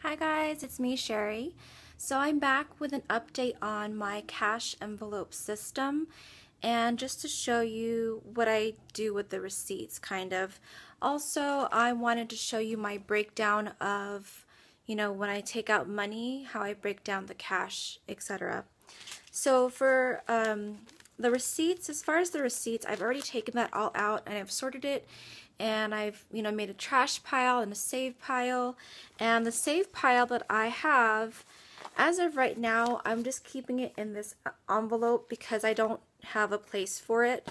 Hi guys, it's me, Sherry. So I'm back with an update on my cash envelope system, and just to show you what I do with the receipts, kind of. Also, I wanted to show you my breakdown of, when I take out money, how I break down the cash, etc. So for the receipts, as far as the receipts, I've already taken that all out and I've sorted it, and I've made a trash pile and a save pile. And the save pile that I have, as of right now, I'm just keeping it in this envelope because I don't have a place for it.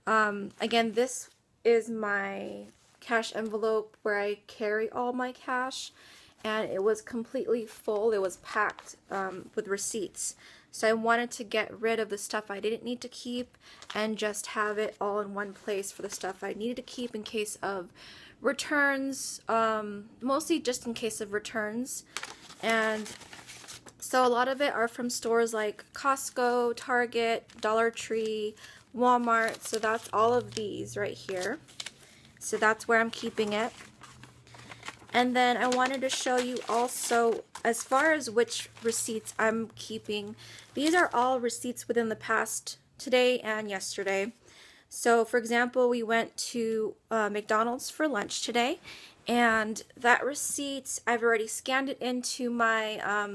Again, this is my cash envelope where I carry all my cash, and it was completely full. It was packed with receipts. So I wanted to get rid of the stuff I didn't need to keep and just have it all in one place for the stuff I needed to keep in case of returns, mostly just in case of returns. And so a lot of it are from stores like Costco, Target, Dollar Tree, Walmart. So that's all of these right here. So that's where I'm keeping it. And then I wanted to show you also, as far as which receipts I'm keeping, these are all receipts within the past today and yesterday. So for example, we went to McDonald's for lunch today, and that receipt, I've already scanned it into my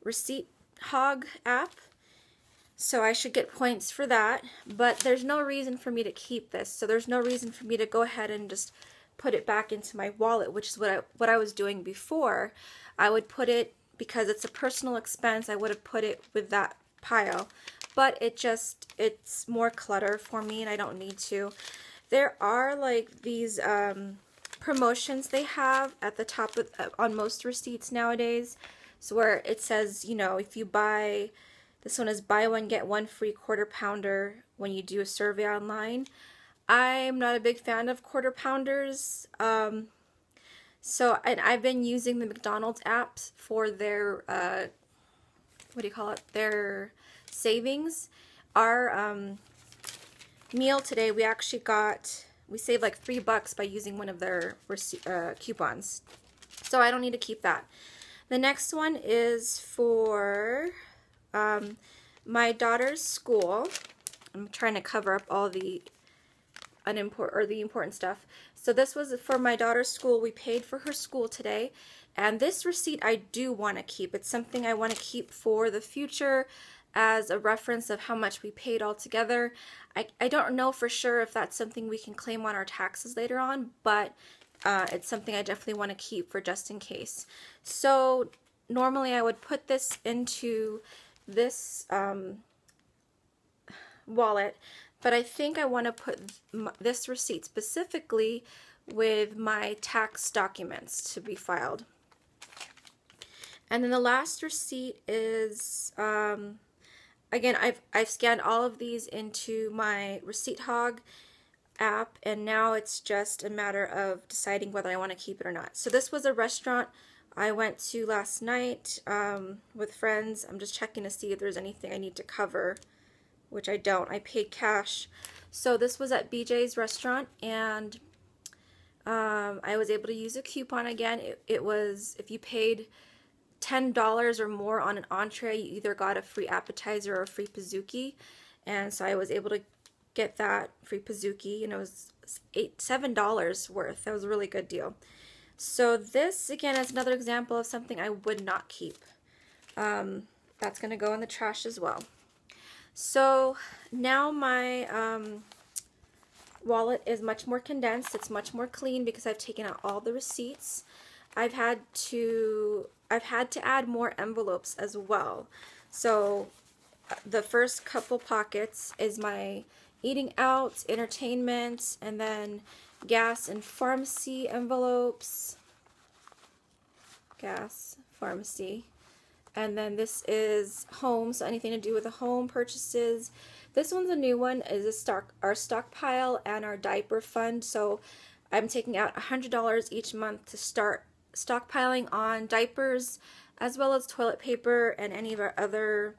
receipt Hog app. So I should get points for that, but there's no reason for me to keep this. So there's no reason for me to go ahead and just put it back into my wallet, which is what I was doing before. I would put it, because it's a personal expense, I would have put it with that pile, but it's more clutter for me and I don't need to. There are like these promotions they have at the top of, on most receipts nowadays, so where it says, if you buy, this one is buy one get one free quarter pounder when you do a survey online. I'm not a big fan of quarter pounders, and I've been using the McDonald's apps for their, their savings. Our meal today, we saved like $3 by using one of their coupons. So I don't need to keep that. The next one is for my daughter's school. I'm trying to cover up all the important stuff. So this was for my daughter's school. We paid for her school today, and this receipt I do want to keep. It's something I want to keep for the future as a reference of how much we paid all together. I don't know for sure if that's something we can claim on our taxes later on, but it's something I definitely want to keep for just in case. So normally I would put this into this wallet, but I think I want to put this receipt specifically with my tax documents to be filed. And then the last receipt is, again, I've scanned all of these into my Receipt Hog app, and now it's just a matter of deciding whether I want to keep it or not. So this was a restaurant I went to last night with friends. I'm just checking to see if there's anything I need to cover, which I don't. I paid cash. So this was at BJ's restaurant, and I was able to use a coupon again. It was, if you paid $10 or more on an entree, you either got a free appetizer or a free pizookie. And so I was able to get that free pizookie, and it was $7 worth. That was a really good deal. So this, again, is another example of something I would not keep. That's going to go in the trash as well. So now my wallet is much more condensed. It's much more clean because I've taken out all the receipts. I've had to add more envelopes as well. So the first couple pockets is my eating out, entertainment, and then gas and pharmacy envelopes. Gas, pharmacy. And then this is home, so anything to do with the home purchases. This one's a new one, is our stockpile and our diaper fund. So I'm taking out $100 each month to start stockpiling on diapers, as well as toilet paper and any of our other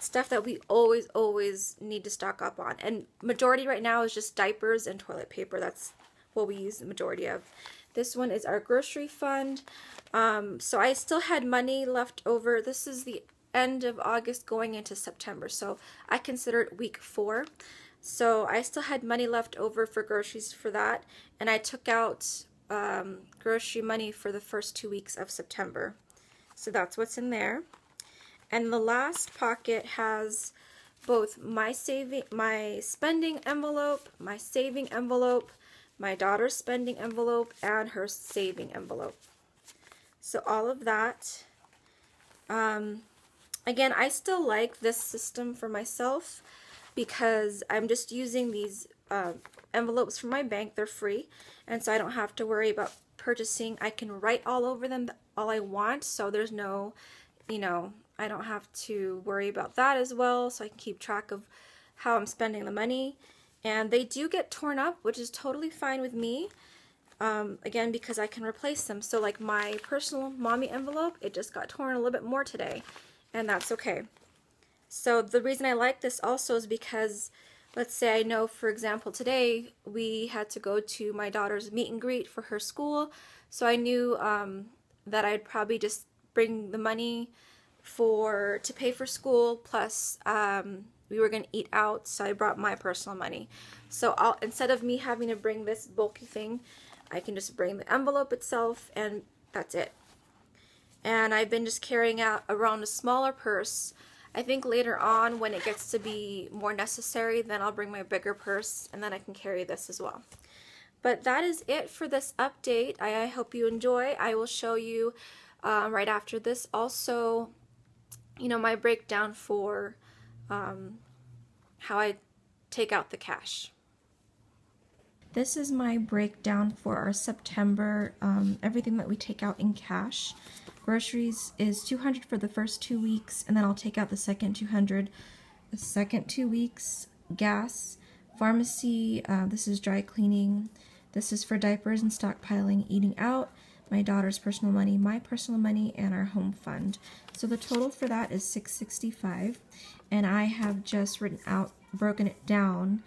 stuff that we always need to stock up on. And majority right now is just diapers and toilet paper. That's what we use the majority of. This one is our grocery fund. So I still had money left over. This is the end of August going into September, so I consider it week 4. So I still had money left over for groceries for that, and I took out grocery money for the first 2 weeks of September. So that's what's in there. And the last pocket has both my spending envelope, my saving envelope, my daughter's spending envelope, and her saving envelope. So all of that. Again, I still like this system for myself because I'm just using these envelopes from my bank. They're free, and so I don't have to worry about purchasing. I can write all over them all I want, so there's no, I don't have to worry about that as well, so I can keep track of how I'm spending the money. And they do get torn up, which is totally fine with me. Again, because I can replace them. So like my personal mommy envelope, it just got torn a little bit more today, and that's okay. So the reason I like this also is because, let's say I know, for example, today we had to go to my daughter's meet and greet for her school, so I knew that I'd probably just bring the money to pay for school, plus we were going to eat out, so I brought my personal money. So instead of me having to bring this bulky thing, I can just bring the envelope itself, and that's it. And I've been just carrying out around a smaller purse. I think later on, when it gets to be more necessary, then I'll bring my bigger purse, and then I can carry this as well. But that is it for this update. I hope you enjoy. I will show you right after this also, my breakdown for how I take out the cash. This is my breakdown for our September, everything that we take out in cash. Groceries is $200 for the first 2 weeks, and then I'll take out the second $200 the second 2 weeks. Gas, pharmacy, this is dry cleaning, this is for diapers and stockpiling, eating out, my daughter's personal money, my personal money, and our home fund. So the total for that is $665, and I have just broken it down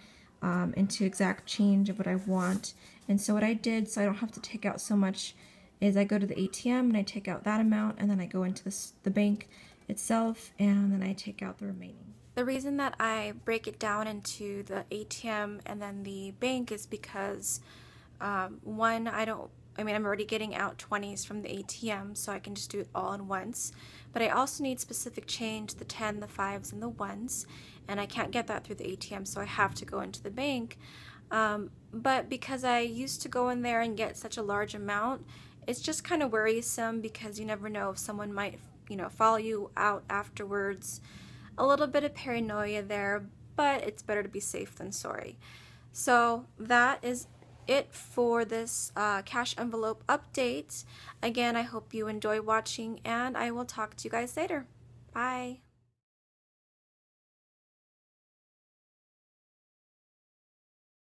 into exact change of what I want. And so what I did, so I don't have to take out so much, is I go to the ATM and I take out that amount, and then I go into the bank itself, and then I take out the remaining. The reason that I break it down into the ATM and then the bank is because one, I'm already getting out 20s from the ATM, so I can just do it all at once. But I also need specific change, the 10, the 5s, and the 1s, and I can't get that through the ATM, so I have to go into the bank. But because I used to go in there and get such a large amount, it's just kind of worrisome because you never know if someone might, follow you out afterwards. A little bit of paranoia there, but it's better to be safe than sorry. So that is it for this cash envelope update. Again, I hope you enjoy watching, and I will talk to you guys later. Bye.